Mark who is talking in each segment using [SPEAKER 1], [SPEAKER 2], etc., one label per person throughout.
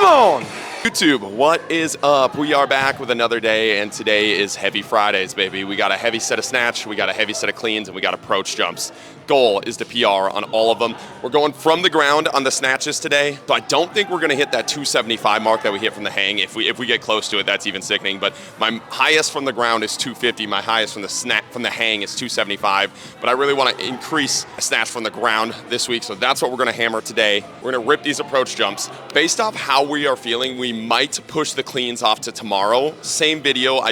[SPEAKER 1] on! YouTube, what is up? We are back with another day, and today is Heavy Fridays, baby. We got a heavy set of snatch, we got a heavy set of cleans, and we got approach jumps. Goal is to PR on all of them. We're going from the ground on the snatches today, so I don't think we're gonna hit that 275 mark that we hit from the hang. If we get close to it, that's even sickening. But my highest from the ground is 250. My highest from the hang is 275. But I really want to increase a snatch from the ground this week, so that's what we're gonna hammer today. We're gonna rip these approach jumps. Based off how we are feeling, we might push the cleans off to tomorrow. Same video,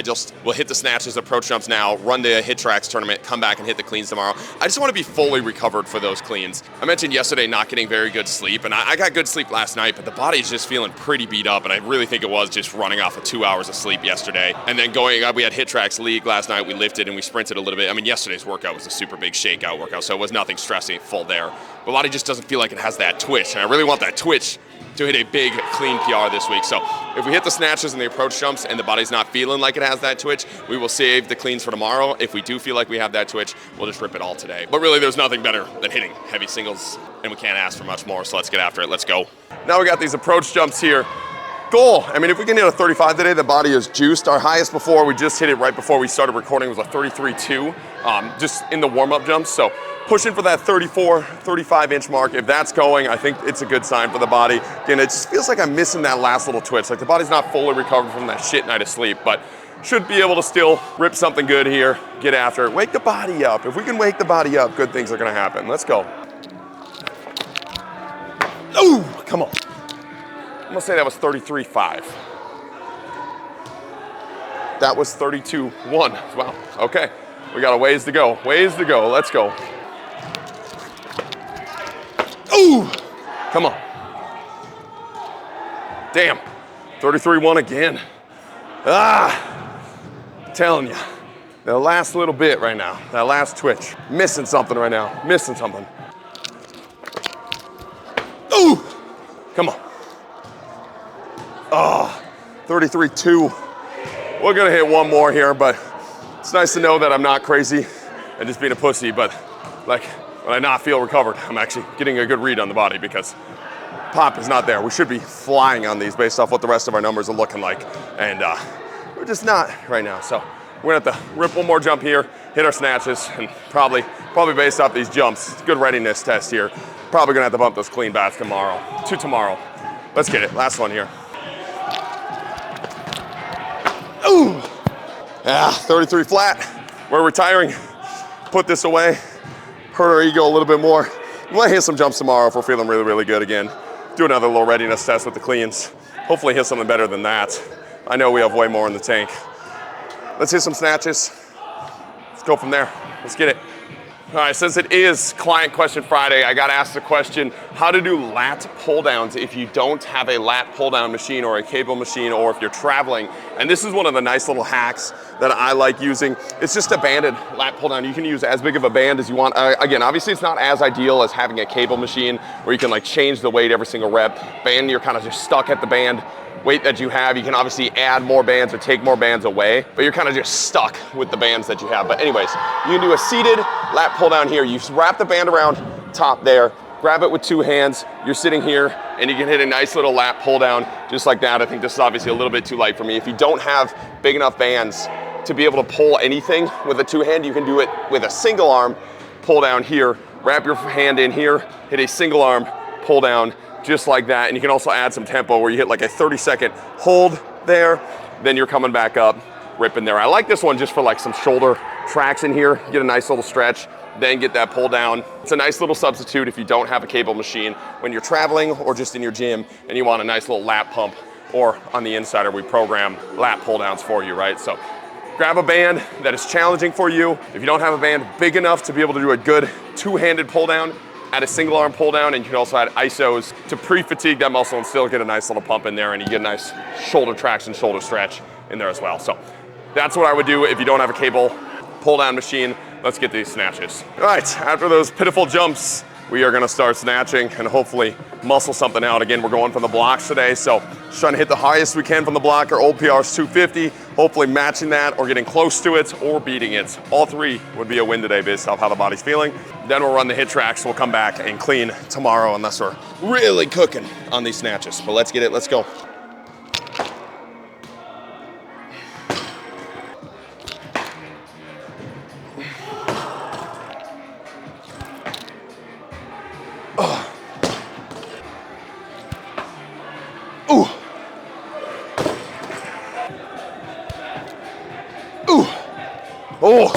[SPEAKER 1] we'll hit the snatches, approach jumps now, run the HitTrax tournament, come back and hit the cleans tomorrow. I just want to be fully recovered for those cleans. I mentioned yesterday not getting very good sleep, and I got good sleep last night, but the body's just feeling pretty beat up, and I really think it was just running off of 2 hours of sleep yesterday. And then we had HitTrax League last night, we lifted and we sprinted a little bit. I mean, yesterday's workout was a super big shakeout workout, so it was nothing stressing, full there. But body just doesn't feel like it has that twitch, and I really want that twitch to hit a big, clean PR this week. So if we hit the snatches and the approach jumps and the body's not feeling like it has that twitch, we will save the cleans for tomorrow. If we do feel like we have that twitch, we'll just rip it all today. But really, there's nothing better than hitting heavy singles, and we can't ask for much more, so let's get after it. Let's go. Now we got these approach jumps here. Goal, I mean, if we can hit a 35 today, the body is juiced. Our highest before, we just hit it right before we started recording, was a 33.2, just in the warm-up jumps. So pushing for that 34, 35-inch mark. If that's going, I think it's a good sign for the body. Again, it just feels like I'm missing that last little twitch. Like the body's not fully recovered from that shit night of sleep, but should be able to still rip something good here, get after it. Wake the body up. If we can wake the body up, good things are gonna happen. Let's go. Ooh, come on. I'm gonna say that was 33.5. That was 32.1. Wow, okay. We got a ways to go, let's go. Ooh, come on. Damn, 33.1 again. Telling you, the last little bit right now, that last twitch, missing something right now, missing something. Ooh, come on. 33.2. We're gonna hit one more here, but it's nice to know that I'm not crazy and just being a pussy, but like when I not feel recovered, I'm actually getting a good read on the body because pop is not there. We should be flying on these based off what the rest of our numbers are looking like, and we're just not right now. So we're gonna have to rip one more jump here, hit our snatches, and probably based off these jumps, it's a good readiness test here. Probably gonna have to bump those clean bats tomorrow. Let's get it, last one here. Ooh, yeah, 33 flat. We're retiring, put this away, hurt our ego a little bit more. We'll hit some jumps tomorrow if we're feeling really, really good again. Do another little readiness test with the cleans. Hopefully hit something better than that. I know we have way more in the tank. Let's hit some snatches. Let's go from there, let's get it. All right, since it is Client Question Friday, I got asked the question, how to do lat pull downs if you don't have a lat pull down machine or a cable machine, or if you're traveling. And this is one of the nice little hacks that I like using. It's just a banded lat pull down. You can use as big of a band as you want. Again, obviously it's not as ideal as having a cable machine where you can like change the weight every single rep. Band, you're kind of just stuck at the band weight that you have. You can obviously add more bands or take more bands away, but you're kind of just stuck with the bands that you have. But anyways, you can do a seated lat pull down here. You wrap the band around top there, grab it with two hands, you're sitting here, and you can hit a nice little lat pull down just like that. I think this is obviously a little bit too light for me. If you don't have big enough bands to be able to pull anything with a two hand, you can do it with a single arm pull down here, wrap your hand in here, hit a single arm pull down, just like that. And you can also add some tempo where you hit like a 30-second hold there, then you're coming back up, ripping there. I like this one just for like some shoulder traction here, get a nice little stretch, then get that pull down. It's a nice little substitute if you don't have a cable machine when you're traveling or just in your gym and you want a nice little lat pump, or on the Insider, we program lat pull downs for you, right? So grab a band that is challenging for you. If you don't have a band big enough to be able to do a good two-handed pull down, add a single arm pull down, and you can also add isos to pre-fatigue that muscle and still get a nice little pump in there, and you get a nice shoulder traction, shoulder stretch in there as well. So that's what I would do if you don't have a cable pull down machine. Let's get these snatches. All right, after those pitiful jumps we are gonna start snatching and hopefully muscle something out. Again, we're going from the blocks today, so just trying to hit the highest we can from the block. Our old PR is 250, hopefully matching that or getting close to it or beating it. All three would be a win today based off how the body's feeling. Then we'll run the HitTrax, we'll come back and clean tomorrow unless we're really cooking on these snatches. But let's get it, let's go. Ooh. Ooh. Oh.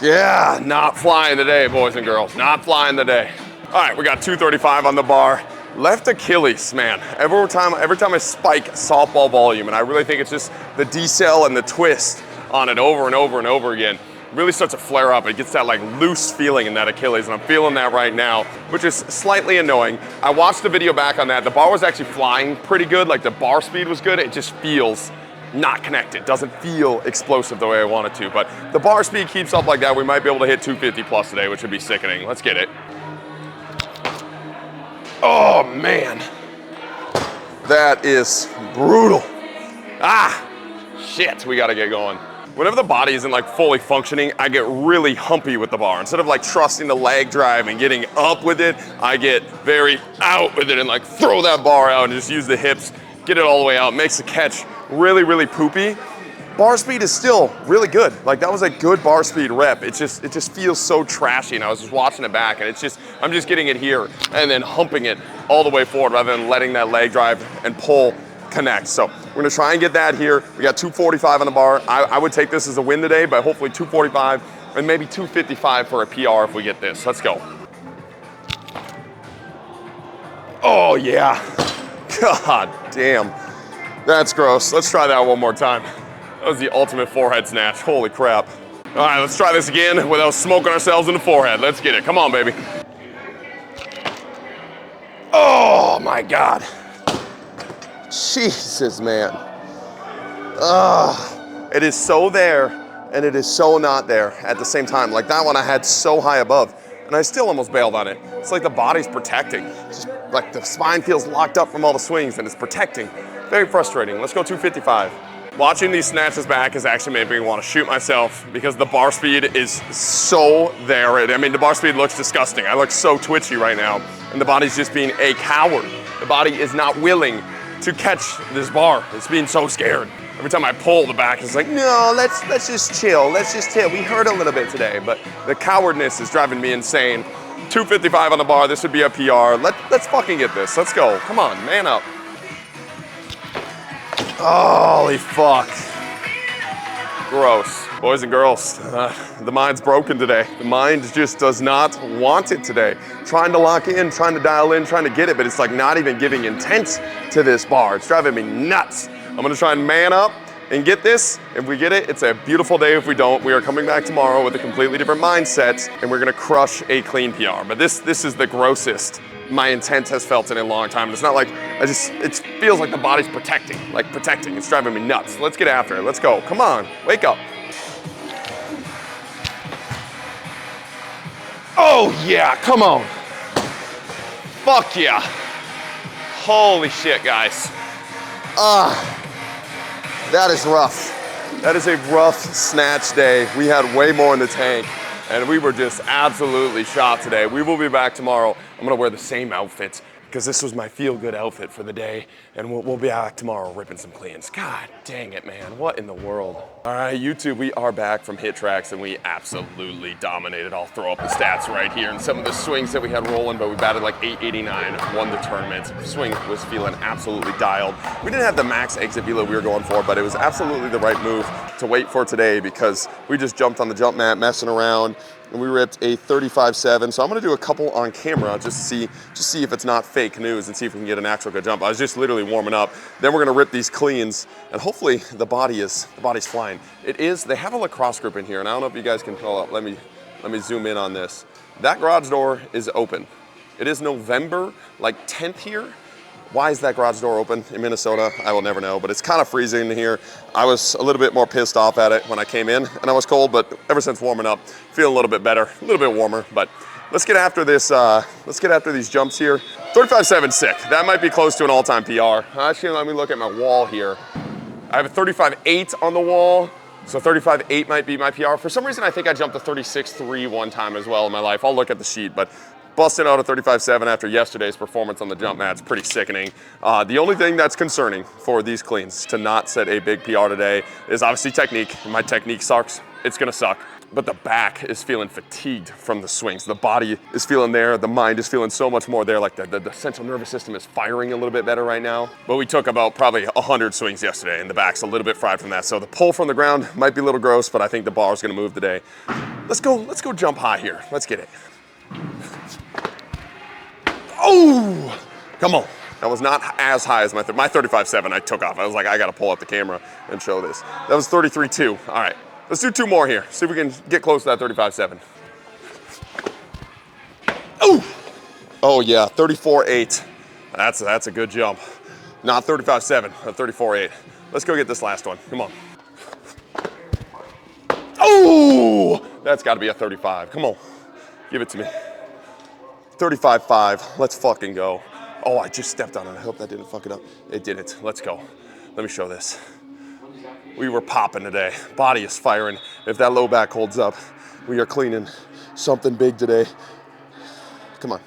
[SPEAKER 1] Yeah, not flying today, boys and girls. Not flying today. All right, we got 235 on the bar. Left Achilles, man. Every time I spike softball volume, and I really think it's just the decel and the twist on it over and over and over again, really starts to flare up. It gets that like loose feeling in that Achilles, and I'm feeling that right now, which is slightly annoying. I watched the video back on that. The bar was actually flying pretty good. Like the bar speed was good. It just feels not connected. Doesn't feel explosive the way I want it to, but the bar speed keeps up like that. We might be able to hit 250 plus today, which would be sickening. Let's get it. Oh man, that is brutal. Ah, shit, we gotta get going. Whenever the body isn't like fully functioning, I get really humpy with the bar. Instead of like trusting the leg drive and getting up with it, I get very out with it and like throw that bar out and just use the hips, get it all the way out. Makes the catch really, really poopy. Bar speed is still really good. Like that was a good bar speed rep. It just feels so trashy, and I was just watching it back, and I'm just getting it here and then humping it all the way forward rather than letting that leg drive and pull connect. So we're gonna try and get that here. We got 245 on the bar. I would take this as a win today, but hopefully 245 and maybe 255 for a PR if we get this. Let's go. Oh yeah, God damn. That's gross. Let's try that one more time. That was the ultimate forehead snatch. Holy crap. All right, let's try this again without smoking ourselves in the forehead. Let's get it. Come on, baby. Oh my God. Jesus, man. It is so there and it is so not there at the same time. Like that one I had so high above and I still almost bailed on it. It's like the body's protecting. Just like the spine feels locked up from all the swings and it's protecting. Very frustrating. Let's go 255. Watching these snatches back has actually made me want to shoot myself because the bar speed is so there. I mean, the bar speed looks disgusting. I look so twitchy right now and the body's just being a coward. The body is not willing to catch this bar. It's being so scared. Every time I pull, the back is like, no, let's just chill. Let's just chill. We hurt a little bit today, but the cowardness is driving me insane. 255 on the bar. This would be a PR. Let's fucking get this. Let's go. Come on, man up. Holy fuck. Gross. Boys and girls, the mind's broken today. The mind just does not want it today. Trying to lock in, trying to dial in, trying to get it, but it's like not even giving intent to this bar. It's driving me nuts. I'm gonna try and man up and get this. If we get it, it's a beautiful day. If we don't, we are coming back tomorrow with a completely different mindset and we're gonna crush a clean PR. But this is the grossest my intent has felt in a long time. It's not like, it feels like the body's protecting. It's driving me nuts. Let's get after it. Let's go. Come on, wake up. Oh yeah, come on. Fuck yeah. Holy shit, guys. That is rough. That is a rough snatch day. We had way more in the tank and we were just absolutely shot today. We will be back tomorrow. I'm gonna wear the same outfits because this was my feel-good outfit for the day, and we'll be back tomorrow ripping some cleans. God dang it, man, what in the world? All right, YouTube, we are back from HitTrax, and we absolutely dominated. I'll throw up the stats right here, and some of the swings that we had rolling, but we batted like 889, won the tournament. Swing was feeling absolutely dialed. We didn't have the max exit velo we were going for, but it was absolutely the right move to wait for today because we just jumped on the jump mat, messing around, and we ripped a 35.7. So I'm gonna do a couple on camera just to see if it's not fake news and see if we can get an actual good jump. I was just literally warming up. Then we're gonna rip these cleans and hopefully the body's flying. They have a lacrosse group in here and I don't know if you guys can pull up. Let me zoom in on this. That garage door is open. It is November like 10th here. Why is that garage door open in Minnesota? I will never know, but it's kind of freezing in here. I was a little bit more pissed off at it when I came in and I was cold, but ever since warming up, feeling a little bit better, a little bit warmer, but Let's get after this, let's get after these jumps here. 35.7 sick. That might be close to an all-time PR. Actually, let me look at my wall here. I have a 35.8 on the wall, so 35.8 might be my PR. For some reason, I think I jumped a 36.3 one time as well in my life. I'll look at the sheet, but busting out a 35.7 after yesterday's performance on the jump mat's pretty sickening. The only thing that's concerning for these cleans to not set a big PR today is obviously technique. My technique sucks. It's gonna suck. But the back is feeling fatigued from the swings. The body is feeling there. The mind is feeling so much more there. Like the central nervous system is firing a little bit better right now. But we took about probably 100 swings yesterday, and the back's a little bit fried from that. So the pull from the ground might be a little gross, but I think the bar is gonna move today. Let's go jump high here. Let's get it. Oh, come on. That was not as high as my 35.7 I took off. I was like, I gotta pull up the camera and show this. That was 33.2, all right. Let's do 2 more here. See if we can get close to that 35.7. Oh! Oh yeah, 34.8. That's a good jump. Not 35.7, but 34.8. Let's go get this last one, come on. Oh! That's gotta be a 35, come on. Give it to me. 35.5, let's fucking go. Oh, I just stepped on it. I hope that didn't fuck it up. It didn't, let's go. Let me show this. We were popping today. Body is firing. If that low back holds up, we are cleaning something big today. Come on.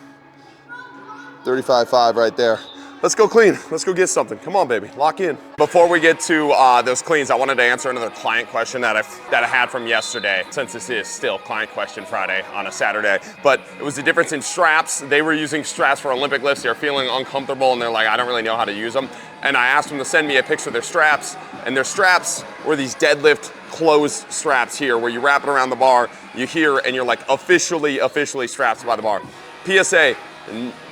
[SPEAKER 1] 35.5 right there. Let's go clean. Let's go get something. Come on, baby. Lock in. Before we get to those cleans, I wanted to answer another client question that I had from yesterday, since this is still Client Question Friday on a Saturday. But it was the difference in straps. They were using straps for Olympic lifts. They're feeling uncomfortable, and they're like, I don't really know how to use them. And I asked them to send me a picture of their straps, and their straps were these deadlift closed straps here, where you wrap it around the bar, you hear, and you're like officially strapped by the bar. PSA.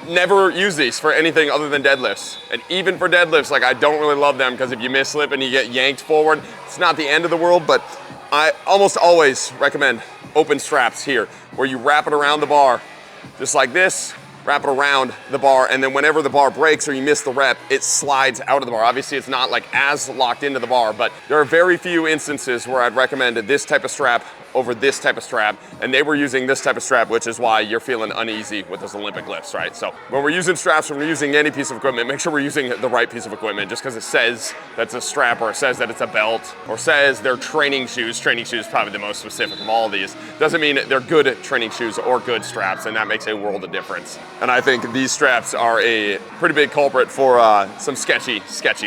[SPEAKER 1] Never use these for anything other than deadlifts. And even for deadlifts, like I don't really love them because if you miss-slip and you get yanked forward, it's not the end of the world, but I almost always recommend open straps here, where you wrap it around the bar, just like this, wrap it around the bar, and then whenever the bar breaks or you miss the rep, it slides out of the bar. Obviously, it's not like as locked into the bar, but there are very few instances where I'd recommend this type of strap over this type of strap, and they were using this type of strap, which is why you're feeling uneasy with those Olympic lifts, right? So when we're using straps, when we're using any piece of equipment, make sure we're using the right piece of equipment. Just because it says that's a strap, or it says that it's a belt, or says they're training shoes probably the most specific of all of these, doesn't mean they're good training shoes or good straps, and that makes a world of difference. And I think these straps are a pretty big culprit for some sketchy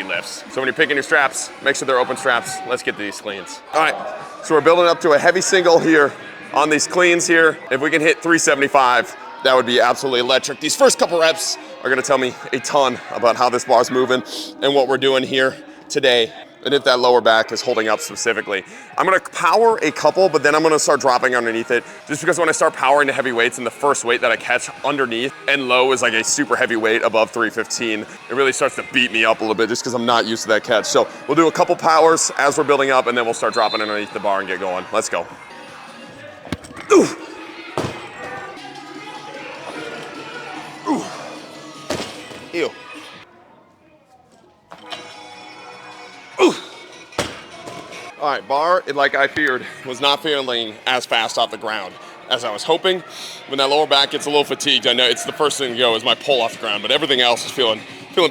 [SPEAKER 1] lifts. So when you're picking your straps, make sure they're open straps. Let's get to these cleans. All right. So we're building up to a heavy single here on these cleans here. If we can hit 375, that would be absolutely electric. These first couple reps are gonna tell me a ton about how this bar's moving and what we're doing here today, and if that lower back is holding up specifically. I'm gonna power a couple, but then I'm gonna start dropping underneath it, just because when I start powering to heavy weights and the first weight that I catch underneath and low is like a super heavy weight above 315, it really starts to beat me up a little bit just because I'm not used to that catch. So we'll do a couple powers as we're building up, and then we'll start dropping underneath the bar and get going. Let's go. Ooh. Ooh. Ew. Ooh. All right, bar, like I feared, was not feeling as fast off the ground as I was hoping. When that lower back gets a little fatigued, I know it's the first thing to go is my pull off the ground, but everything else is feeling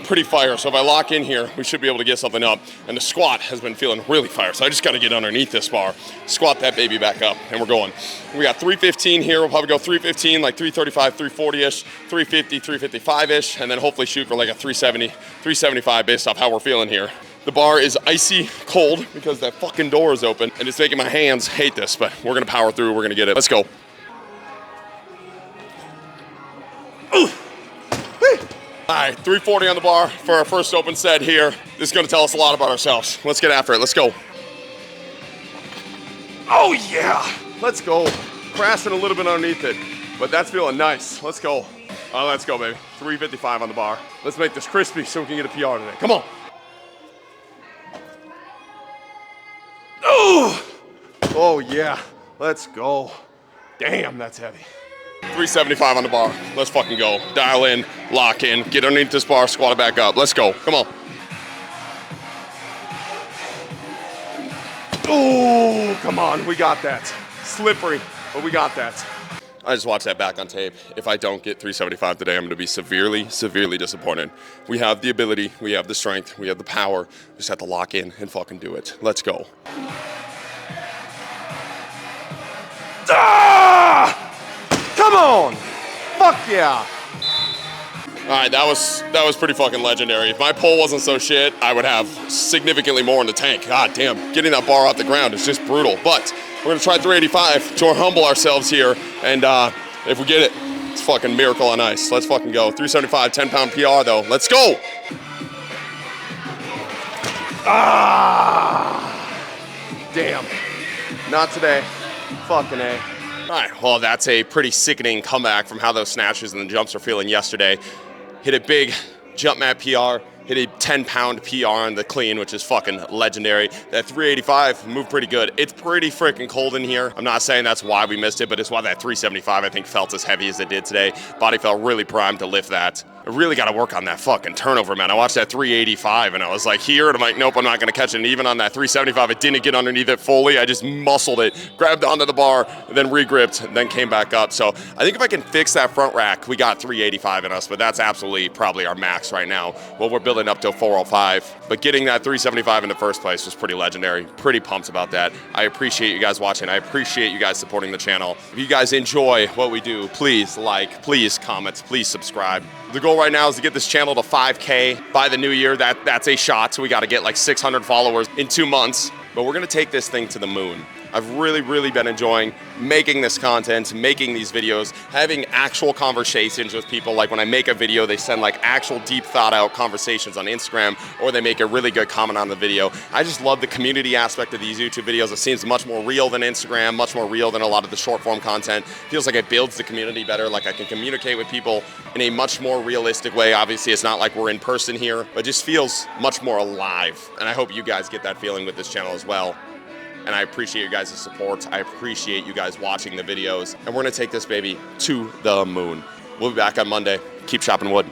[SPEAKER 1] pretty fire. So if I lock in here, we should be able to get something up. And the squat has been feeling really fire. So I just got to get underneath this bar, squat that baby back up, and we're going. We got 315 here. We'll probably go 315, like 335, 340-ish, 350, 355-ish, and then hopefully shoot for like a 370, 375 based off how we're feeling here. The bar is icy cold because that fucking door is open, and it's making my hands hate this, but we're gonna power through, we're gonna get it. Let's go. All right, 340 on the bar for our first open set here. This is gonna tell us a lot about ourselves. Let's get after it, let's go. Oh yeah, let's go. Crashing a little bit underneath it, but that's feeling nice. Let's go. Let's go, baby. 355 on the bar. Let's make this crispy so we can get a PR today. Come on. Oh yeah, let's go. Damn, that's heavy. 375 on the bar. Let's fucking go. Dial in, lock in, get underneath this bar, squat it back up. Let's go, come on. Oh, come on, we got that. Slippery, but we got that. I just watched that back on tape. If I don't get 375 today, I'm going to be severely, severely disappointed. We have the ability, we have the strength, we have the power. We just have to lock in and fucking do it. Let's go. Ah! Come on! Fuck yeah! All right, that was pretty fucking legendary. If my pull wasn't so shit, I would have significantly more in the tank. God damn, getting that bar off the ground is just brutal. But we're gonna try 385 to humble ourselves here, and if we get it, it's fucking miracle on ice. Let's fucking go. 375, 10-pound PR though. Let's go! Ah! Damn. Not today. Fucking A. All right, well, that's a pretty sickening comeback from how those snatches and the jumps are feeling yesterday. Hit a big jump mat PR, hit a 10-pound PR on the clean, which is fucking legendary. That 385 moved pretty good. It's pretty freaking cold in here. I'm not saying that's why we missed it, but it's why that 375, I think, felt as heavy as it did today. Body felt really primed to lift that. I really got to work on that fucking turnover, man. I watched that 385 and I was like here, and I'm like, nope, I'm not going to catch it. And even on that 375, it didn't get underneath it fully. I just muscled it, grabbed onto the bar, then regripped, and then came back up. So I think if I can fix that front rack, we got 385 in us, but that's absolutely probably our max right now. Well, we're building up to 405, but getting that 375 in the first place was pretty legendary. Pretty pumped about that. I appreciate you guys watching. I appreciate you guys supporting the channel. If you guys enjoy what we do, please like, please comment, please subscribe. The goal right now is to get this channel to 5K by the new year. That's a shot, so we got to get like 600 followers in 2 months. But we're gonna take this thing to the moon. I've really been enjoying making this content, making these videos, having actual conversations with people. Like when I make a video, they send like actual deep thought out conversations on Instagram, or they make a really good comment on the video. I just love the community aspect of these YouTube videos. It seems much more real than Instagram, much more real than a lot of the short form content. Feels like it builds the community better, like I can communicate with people in a much more realistic way. Obviously, it's not like we're in person here, but it just feels much more alive. And I hope you guys get that feeling with this channel as well. And I appreciate you guys' support. I appreciate you guys watching the videos. And we're gonna take this baby to the moon. We'll be back on Monday. Keep chopping wood.